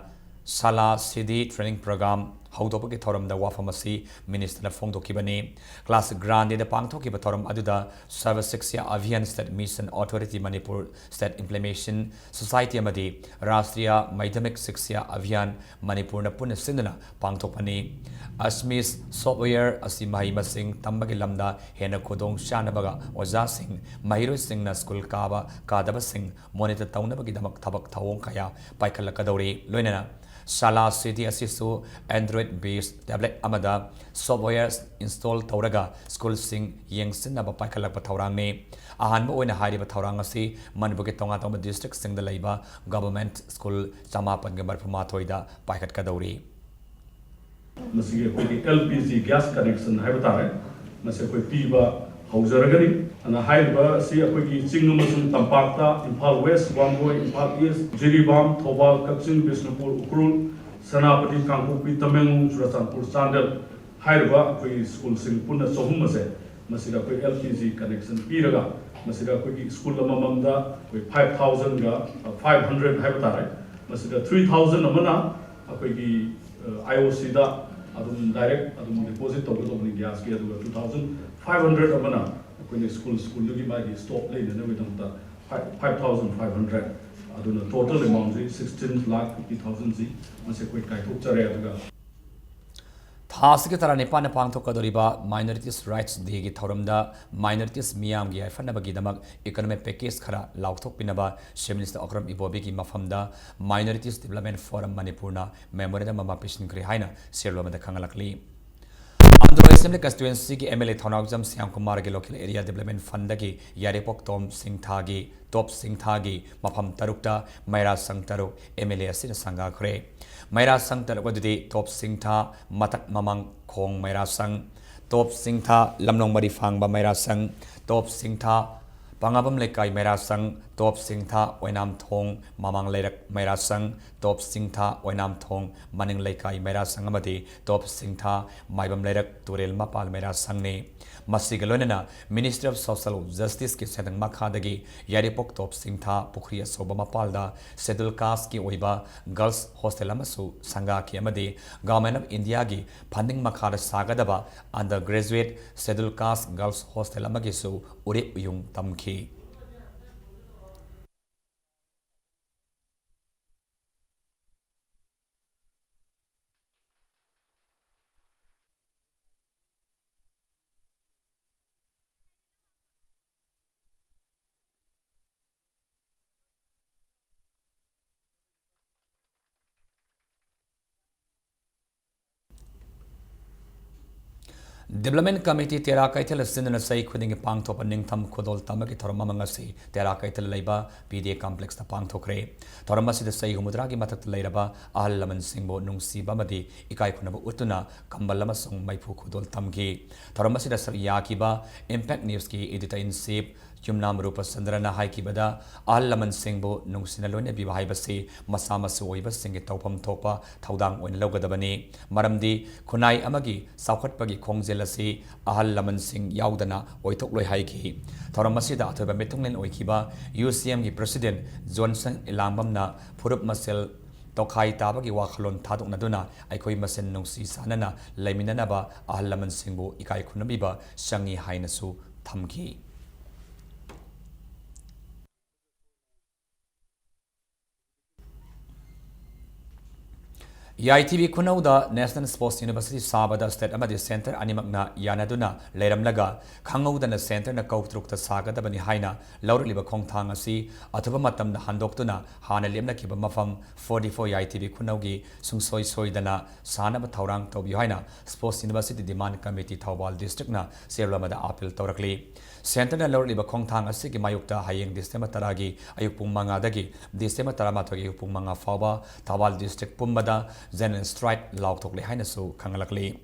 Sala Sidi Training Program haudopa thoram da wafamasi minister fongdo kibani class grande da pangtho ki thoram aduda service sixya avian state mission authority Manipur state implementation society amadi rashtriya madhyamik sixya avian Manipur na pun sindana pangtho pani asmis software asi mahi masing tambagi lamda hena khodong shanabaga oja sing mahiro sing na school kaba kadaba sing monitor taunabagi damak thabak thawong kaya paikhallakadori loinana Sala City Asisu Android based tablet amada software install tauraga school sing yeng sinaba paikalak pathaurang ne ahan mo oina hari pathaurang asi Manipur ke tonga tong district sing da leiba government school chamapan ge bar phamathoida paikat kadauri masige koi LPG gas connection haiba tare mase koi piba hauzaragani ana haiba si akoi ki chingnu masung tampakta Imphal West Wangoi Imphal East Jiribam Thobal Kakching Bishnupur Ukrul Sanapati Kangkupi Tamengung Churachandpur Chandel haiba koi school sing punna sohum mase masira koi LPG connection piraga masira koi ki school amamamda koi 5000 ga 500 haiba tare masira 3000 amana akoi ki IOC da adum direct adum deposit tawgdobni gas ki adu 2500 amana koi school gi ma gi stop le ne we dam 5500 aduna total amount is 16,50,000 ji mase koi kai thok chare aduga Thasike tara Nepal pangthok kadoriba minorities rights day gi thoramda minorities miyam gi afanabagi damak economic package khara lauthok pinaba Chief Minister Akram Ibobi gi mafamda minorities development forum Manipurna memorandum ma pishin kri haina serloma da khangalakli Andhra Assembly constituency ki MLA Thonawjam Syam Kumar ki local area development fund ki Yarepok Tom Singh Thagi Top Singh Thagi mafam tarukta Maira Sang Taruk MLA asina sanga khre Maira Sang Taruk adudi Top Singh Tha Matak Mamang Khong Maira Sang Top Singh Tha Lamnong Mari Phang ba Maira Sang Top Singh Tha Pangabam Lekai Maira Sang Top Singh Tha Oinam Thong Mamang Leirak Maira Sang Top Singh Tha Oinam Thong Maning Lekai Maira Sang amadi Top Singh Tha Maibam Leirak Turel Mapal Maira Sang ne Masigalonena Ministry of Social Justice ki sedang makhadagi Yaripok Top Singh Tha Pukriya Soba Mapalda Schedule Caste ki oiba Girls Hostel amasu sanga ki amadi Government of India gi funding makhada sagadaba undergraduate Schedule Caste Girls Hostel amagisu uri uyung tamki Development Committee Tera Kaitel Sinna Sai Kuding Pang Top and Ningtam Kudol Tamaki Tormamangasi, Tera Kaitel Laiba, PDA Complex the Pang Tokre, Tormasi the Sai Humudragi Matak Lairaba, Alaman Singbo Nungsi Bamadi, Ikai Kunaba Utuna, Kambalamasung Maipu Kudol Tamki, Tormasi the Yakiba, Impact Newski, Editor in Sip, Jumnam Rupa Sandrana Haikibada, Alaman Singbo, Nungsinalone Bibahibasi, Masama Suiba Sing Topam Topa, Taudang when Logadabani, Maramdi, Kunai Amagi, Saukat Pagi Kongzelasi, Ahal Laman Sing Yaudana, Oitokloi Haiki, Toramasida, Toba Metunglen Oikiba, UCM President Johnson Ilambamna, Purup Masel. Tokai tabagi wakhalon thaduk naduna aikoi masen nungsi sanana laiminanaba ahal laman singbu ikai kunabiba sangi hainasu thamki YITV Kunauda National Sports University Sabada State Amadi Center Animagna Yanaduna Leramlaga Kangauda Center na Kautruk the Saga the Bani Haina Lauriliba Kongtang asi Atubamatam the Handoktuna Hana Lemna Kiba Mafam 44 YITV Kunaugi Sungsoi Soidana Sana Taurang Tobi Haina Sports University Demand Committee Tawal District na Serlamada Apil Torakli Center na Lauriliba Kongtang asi ki Mayukta Haying December Taragi Ayupung Mangadagi December Taramatogi Upung Manga Faba Tawal District Pumbada Zen Strike Lauk Tokli Hainasu Kangalakli.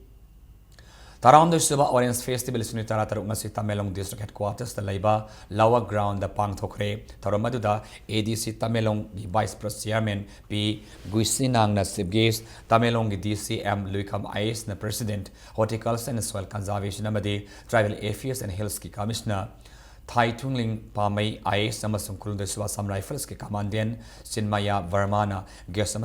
Taram the Suba Orange Festival is Nutara Tarumasi Tamelong District Headquarters, the Laiba, Lower Ground, the Pang Tokre, Taramaduda, ADC Tamelong, the Vice Chairman, P. Guisinang Nasibgis, Tamelong, the DCM, Luikam Ais, the President, Horticulture and Soil Conservation Amadi, Tribal Affairs and Health Commissioner. Thai Tungling Pamai IS Amasung Kurunda Swasam Rifles ke Commandant Sinmaya Vermana guest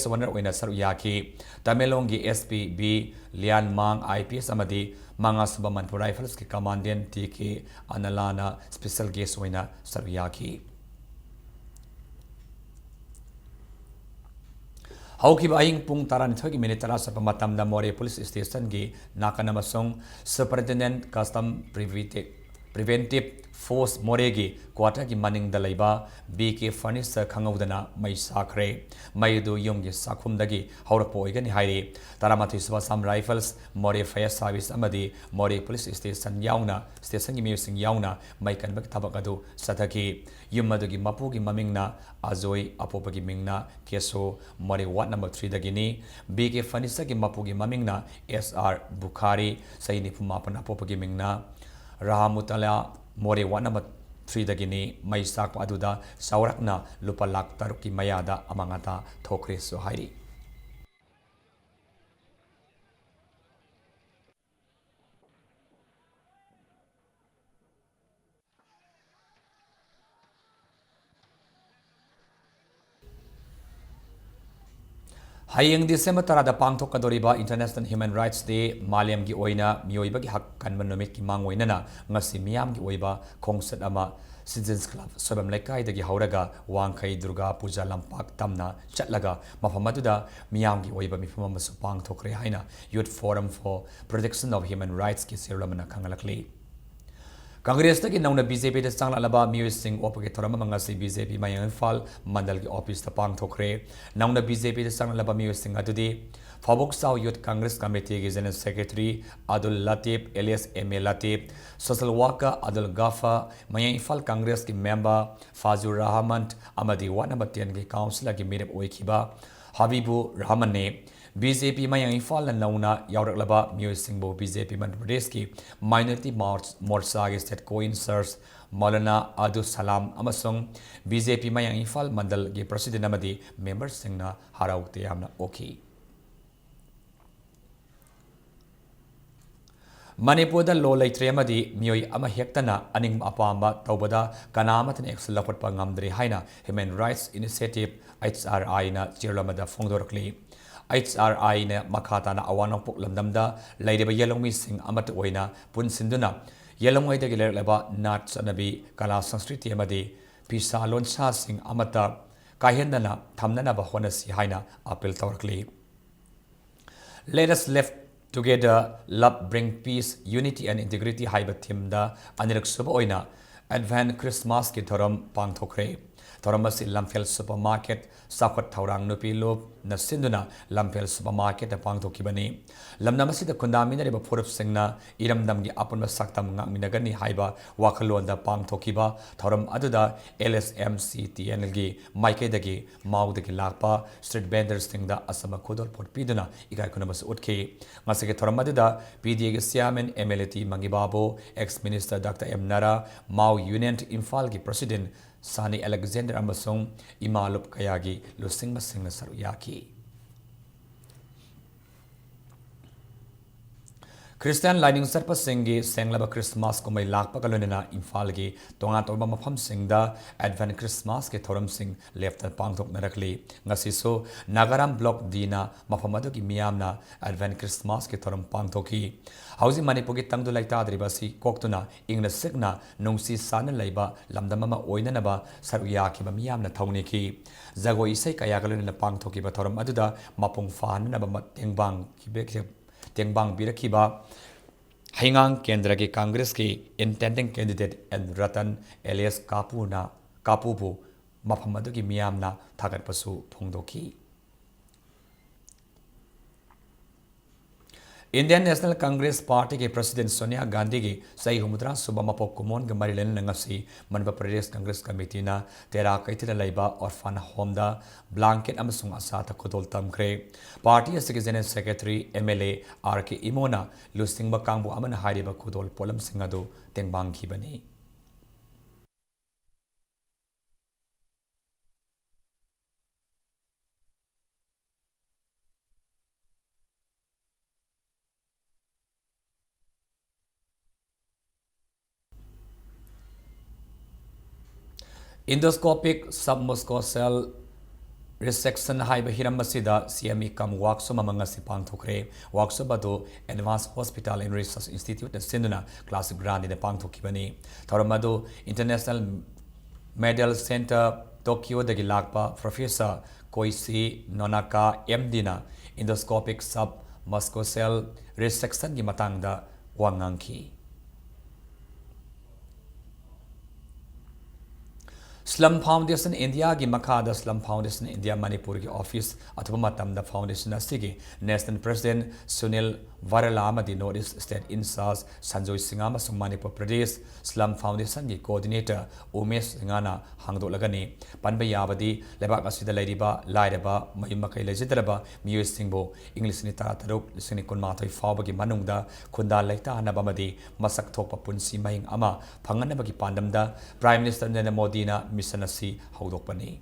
owner oina saruyaki Tamelongi SPB Lian Mang IPS amadi Mangasba Manipur Rifles ke Commandant TK Analana special guest oina saruyaki Haukiba aying pung taran thagi minute tara sa pamatam na More Police Station gi nakanamasong Superintendent Custom Preventive Force Moregi quarter gi maning dalaiba BK Furniture Khangaudana Mai Sakre Maidu Yumgi Sakum Dagi Haurapo Igani Hairi Taramati Swasam Rifles More Fire Service Amadi More Police Station Yauna Station gi Musing Yauna Mai Kanbak Tabakadu Sataki Yumadugi Mapugi Mamingna Azoi Apopagi Mingna Keso More Wat number 3 Dagini BK Furniture gi Mapugi Mamingna SR Bukhari Saini Pumapan Apopagi Mingna Rahamutala More Wat number 3 Dagini Mai Sakpa Aduda Saurakna Lupa Lak Taruki Mayada Amangata Thokre Sohairi Hayeng December tarada pangthokadoriba International Human Rights Day Maliam gi oina mioibagi hak kanban nomit ki mangoinana ngasi miyam gi oiba khongsat ama Citizens Club Sobam Lekai dagi hauraga Wangkai Durga Puja Lampak Tamna Chatlaga Mafamaduda miyam gi oiba mifama masu pangthokre haina Youth Forum for Protection of Human Rights ki siramana kangalakli Congress taki nauna BJP da sangla laba Singh opage thorama mangasi BJP mayang fal mandal ki office ta pang thokre nauna BJP da sangla laba Singh adudi Fabok Sao Youth Congress Committee ki General Secretary Adul Latif alias MA Latif Social Worker Adul Ghafa mayang fal Congress ki member Fazur Rahman amadi Ward number 10 ki councillor ki mirep oikhiba Habibu Rahman ne BJP mayang infal na nauna yaurak Singh bo BJP Madhya Pradesh ki Minority Morcha ki State Co-Insers Maulana Adu Salam amasung BJP mayang infal mandal ki President amadi members singna haraukte yamna oki Manipur law leitre amadi mioi ama hektana aning apamba taubada kanamatan action lapat pangamdri haina Human Rights Initiative HRI na chirlamada fongdorkli HRI na makhatana awanong puklamdamda laideba yelongmi sing amat oina punsinduna yelongoi de gilerleba nat sanabi kala sanskriti amadi pisa lonsa sing amata kahendana thamnana ba honasi haina appeal tawrkli Let us live together, love, bring peace, unity and integrity haiba thimda anirak suba oina Advent Christmas ki thoram pangthokre Thoramasi Lamphel Supermarket Sakot Thaurang Nupi Loop na sinduna Lamphel Supermarket na pangthokibani lamnamasi da kundamina riba phurup singna iramdamgi apunba saktam ngakminagani haiba wakhalonda pangthokiba thoram aduda LSMCTNL gi maikeidagi maudagi lakpa street vendors singda asama khodol potpiduna igai kunamas utki ngasige thoram aduda PDA gi chairman MLT Mangibabo ex minister Dr M Nara Mau Union Imphal gi president Sani Alexander amasong imalup kayagi lusing masing na saruyaki Christian lining sarpa singi senglaba Christmas ko may lakpa kalunina Imphal gi tonga toba mafam singda Advent Christmas ke thoram sing left pangthok narakli ngasiso Nagaram block dina mafamado ki miyamna Advent Christmas ke thoram pangthoki hausi Manipur gi tangdu laita adribasi koktuna ingna sikna nungsi sana laiba lamdamama oinanaba saruya ki miyamna thongni ki jagoi isai kaya kalunina pangthoki ba thoram aduda mapung fanna ba tengbang ki Tengbang Birakiba Hingang Kendra ki Congress ki intending candidate and Ratan alias Kapubu Maphamadu ki Miyamna Thagat Pasu Phongdoki Indian National Congress Party ke President Sonia Gandhi ki Sai Humudra Subamapok Kumon ke Marilen Nangasi Manipur Pradesh Congress Committee na Tera Kaitila Laiba Orphan Home da Blanket amasung asata khodol tamkre Party asigi General Secretary MLA RK Imona Lusingba Kangbu amana hariba khodol polam singadu tengbang khibani Endoscopic submucosal resection haiba hiram masida CME kam workshop amanga si pangthokre workshop adu Advanced Hospital and Research Institute na sinduna classic grant in the pangthokibani tharamadu International Medal Center Tokyo dagi lakpa Professor Koichi Nonaka MD na endoscopic submucosal resection gi matangda wangangki Slum Foundation India gi makada Slum Foundation India Manipuri ki office athwa matamda foundation asigi National President Sunil Varala amadi Northeast State In-charge Sanjoy Singh amasung Manipur Pradesh Slum Foundation gi coordinator Umesh Singana hangdolagani panba yabadi lebak asida leiriba lairaba mayumakai lejidraba miyoi singbo English ni tarataruk lisini kunmathoi fawbagi manungda khunda leita hanaba amadi masak thokpa punsi mahing ama phanganabagi pandamda Prime Minister Narendra Modi na mission asi haudokpani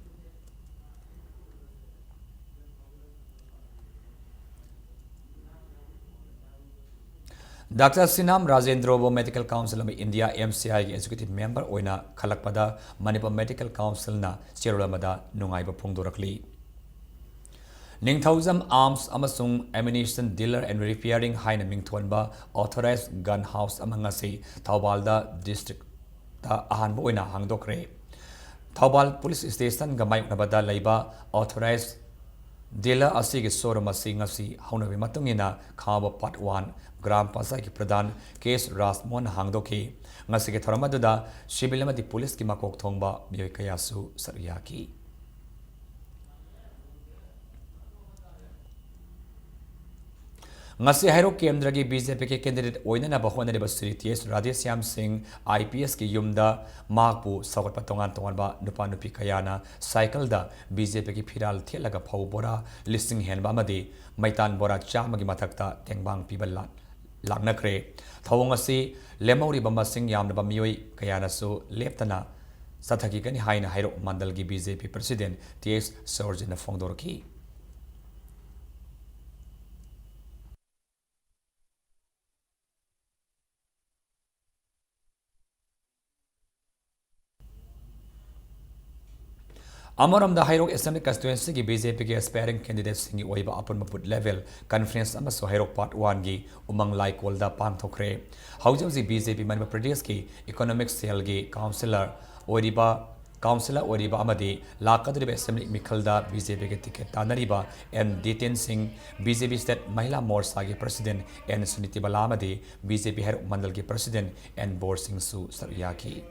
Dr. Sinam Rajendrobo Medical Council of India MCI executive member oina khalakpada Manipur Medical Council na cherolamada nungaiba phongdorakli Ningthauzam Arms amasung ammunition dealer and repairing haina mingthonba authorized gun house amangasi Thaubalda district ta ahanba oina hangdokre Thaubal Police Station gamay nabada laiba authorized dealer asigi showroom asi ngasi haunabi matungina khaba part 1 Gram Pasai ki Pradhan Case Rasmon hangdoki ngasi ke thoramadada sibilamadi police ki makok thongba miyoi kayasu saryaki ngasi hairo kendra ki BJP ke candidate oina na bahona de Sri TS Radhesyam Singh IPS ki yumda makpu sagat patongan tongan ba nupa nupi kayana cycle da BJP ki phiral thelaga phau bora listing henba amadi maitan bora chama gi mathakta tengbang pibal laknakre thawong asi lemori bamba sing yamna bamioi kayana su leptana sathaki kani haina hairo mandal gi BJP president TS Sarojina Fongdorki Amaram the Hairok Assembly constituency ki BJP ki aspiring candidates singi oiba upon maput level conference amaso Hairok part 1 gi umang lai kolda pang thokre haujam ji BJP Manipur Pradesh ki economic cell gi councillor oriba amadi lakadri assembly mikhalda BJP ki ticket tanariba and Deten Singh BJP state Mahila Morcha ki president and Suniti Bala amadi BJP Hairok mandal ki president and Bor Singh Su Saryaki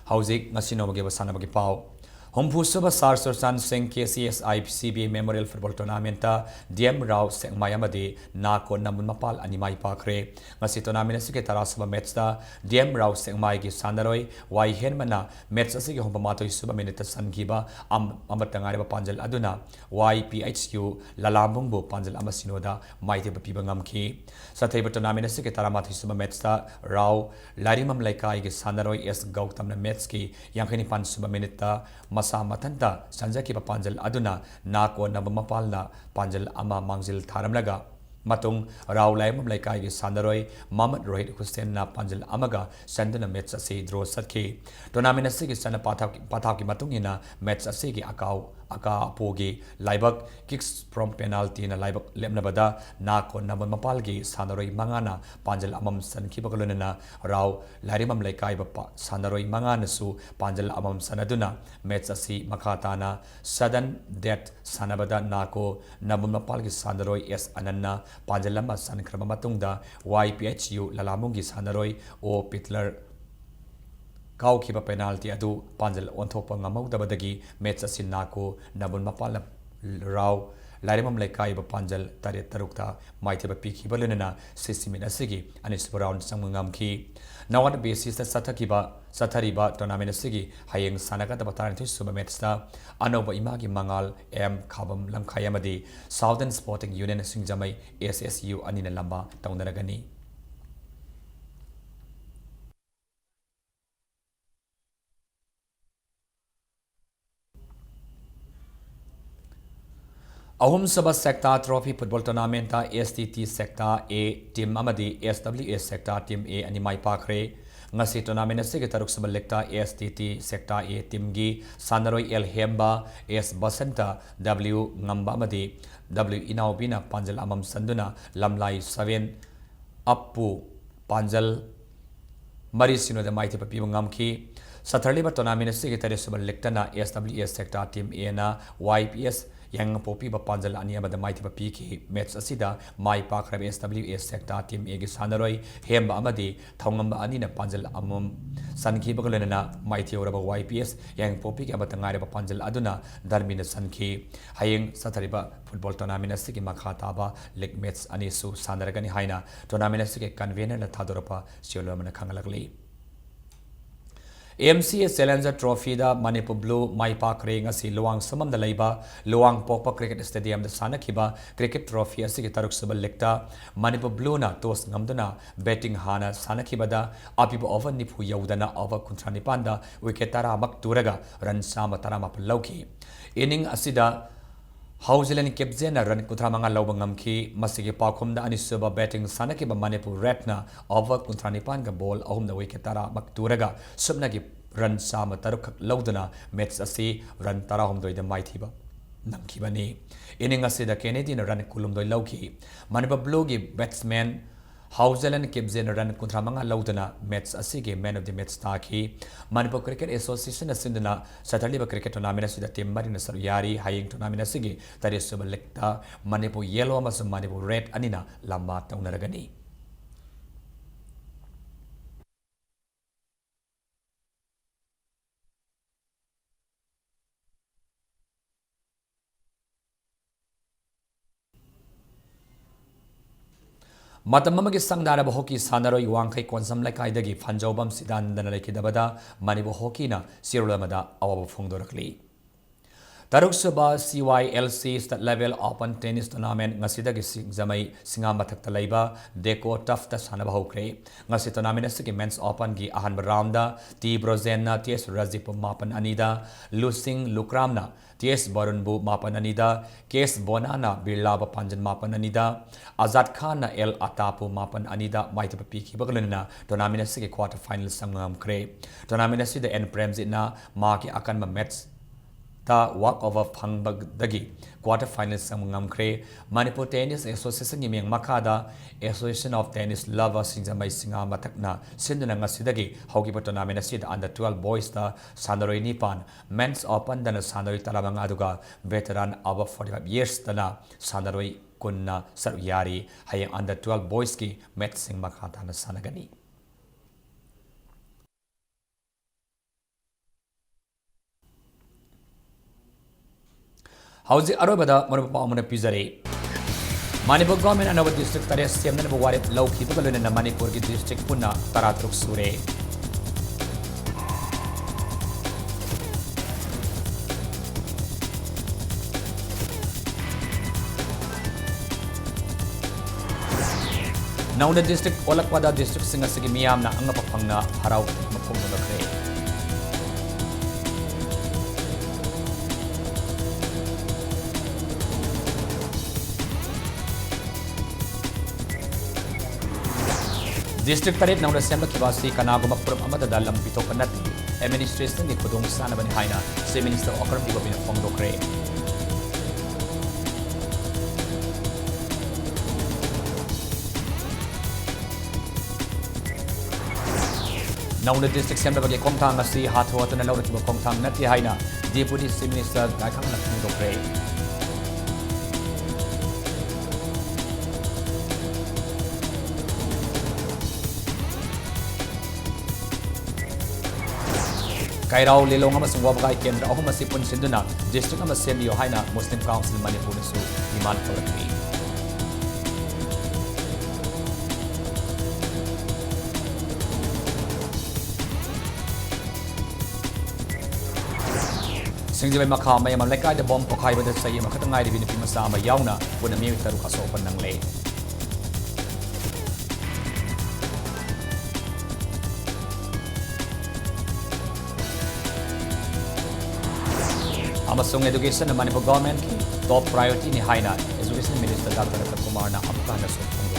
Hauzik ngasino bagi basana bagi pau Hompu Suba Sar Sursan Singh KCSI CBA Memorial Football Tournament ta DM Rao Seng Mayamadi Nako Namun Mapal Animai Pakre ngasi tournament asike tarasuba match ta DM Rao Seng Mai gi Sandaroi Wai Henmana match asike hompamatoi suba minute sangiba amatangari ba panjal aduna YPHU Lalambung bu panjal amasinoda maite bapibangam ki sathai tournament asike taramathoi suba match ta Rao Larimam Laikai gi Sandaroi S Gautam na match ki yangkhani pan suba minute ta Masa matanta sanjaki panjal aduna nako nabamapalna panjal ama mangjil tharamlaga matung raulai mamlaikai gi sandaroi Mohammad Rohit Hussein na panjal amaga sanduna match ase draw satki tournament ase gi sana pathak ki matungina match ase gi aka pogi laibak kicks from penalty na laibak lemnabada nako nabamapal gi sandaroi mangana panjal amam sanki bagalona raw larimam laikai bappa sandaroi mangana su panjal amam sanaduna match ase makhatana sudden death sanabada nako nabamapal gi sandaroi S Ananna Panjalama Sankrama Matungda YPHU Lalamungi Sanaroi O Pitler Kau Kiba penalty adu Panjal Ontopa Ngamau Metsa Sinako Nabun Mapala Rao Larimam Laikai Panjal Taret Tarukta Maiteba Piki Balena Sisimin Asigi and its around Samungamki. Now on the basis that Satariba tournament Sigi Hayeng Sanaka the Batanti Subametsta Anova Imagi Mangal M Kabam Lamkayamadi Southern Sporting Union Singjamai SSU Anina Lamba Taunaragani. Ahum Sabah Sector Trophy Football Tournament STT Sector A Team Amadi SWA Sector Team A Animai Pakre ngasi tournament asigi taruk sabal lekta STT sector A team gi sanaroi L Hemba S Basanta W ngamba amadi W Inaubina panjal amam sanduna lamlai 7 appu panjal mari sino da maiti papi ngamki Saturday tournament asigi taruk sabal lekta na SWS sector team A na YPS yang popi ba panjal ani abada mai thiba pi ki match asida mai pa khrab SWS sector team A gi sanaroi hemba amadi thongamba ani na panjal amum sanki bagalena na mai thiora ba YPS yang popi ki abata ngai ba panjal aduna darmina sanki hayeng sathariba football tournament asigi makha taba leg match ani su sanaragani haina tournament asigi convener na thadorapa siolomana khangalakli AMCA Challenger Trophy da Manipur Blue mai pa kring asi luang samam da leiba luang pokpa cricket stadium da sana khiba cricket trophy asi ki taruk sabal lekta Manipur Blue na tos ngamduna batting hana sana khiba da apiba over nipu yaudana over kuntrani panda wicket tara mak turaga run sama tara map lauki inning asida Hauzelan Kepzena run Kutramanga Lobangam ki Masiki Pakum da Anisuba batting Sanaki ba Manipur Ratna over Kuntranipan ga ball ahum da wicketara Makturaga Subnagi run sama taruk laudana match asi run tarahum doi da maithiba namkibani inning asi da Kennedy na run kulum doi lauki Manipur Blue gi batsman Hauzelan Kepzen run Kuntramanga laudana match asi ge man of the match taki Manipur Cricket Association asindana Saturday cricket tournament asida team marina saruyari haying tournament asigi tari subalekta Manipur yellow amasung Manipur red anina lamba taunaragani Matamamagi Sangdara Hockey Sanaro Yuankai Konsam Lakaidagi Fanjobam Sidan Danakidabada Manibu Hockey na Sirulamada Awa Fungdorakli. Taruksuba CYLC State Level Open Tennis Tournament Ngasidagi Zamai Singamatak Talaiba Deko Tafta Sanabahokre Ngasi Tournament Siki Men's Open Gi Ahan Baramda T Brozena TS Razipu Mapan Anida Lusing Lukramna TS Barunbu Mapan Anida Kes Bonana Birlaba Panjan Mapan Anida Azad Khan El Atapu Mapan Anida Maitapa Piki Bagalina Tournament Siki quarter final Sangam Kre Tournament Siki the N Premzi na Maki Akan Mets ta walk over Pangbagdagi quarter final Sangam Kre Manipur Tennis Association Yiming Makada Association of Tennis Lovers Sinjamai Singa Matakna Sindunanga Sidagi Hockey Tournament Sid under 12 boys ta Sandaroi Nipan Men's Open Dana Sandaroi Talamanga Aduga veteran over 45 years Dana Sandaroi Kunna Saruyari Hayang under 12 boys ki Met Sing Makata na Sanagani Hauzi Arobada Monopamana Pizare Manipur government and our district Tare Siam Nabuari Low Kipagalun in the Manipur district Puna Taratruk Sure. Now the district Olakwada district Singasigi Miam na Angapapanga Harau Mapunga Kre. District Tarit now the Samba Kibasi Kanaguma Puram Amada Dalam Pitokanati, administration the Kudung Sanabani Haina, Same Minister Okram Bibabina Fondo Kre. Now the district Samba Bagi Kongtang Asi Hato and allowed to Kongtang Nati Haina, Deputy Minister Daikang Fondo Kre. Kairao Lilong amasung wabagai kendra ahum masipun sinduna district amas semi Haina Muslim Council Manipur su demand correctly. Singjibai makha may mamlekai de bomb pokai bada sayi makatangai de binipi masama yauna puna mi taru kasopan ng le. Amasung education ng Manipur government ki top priority ni Haina Education Minister Dr. Kumar na apukah na sufong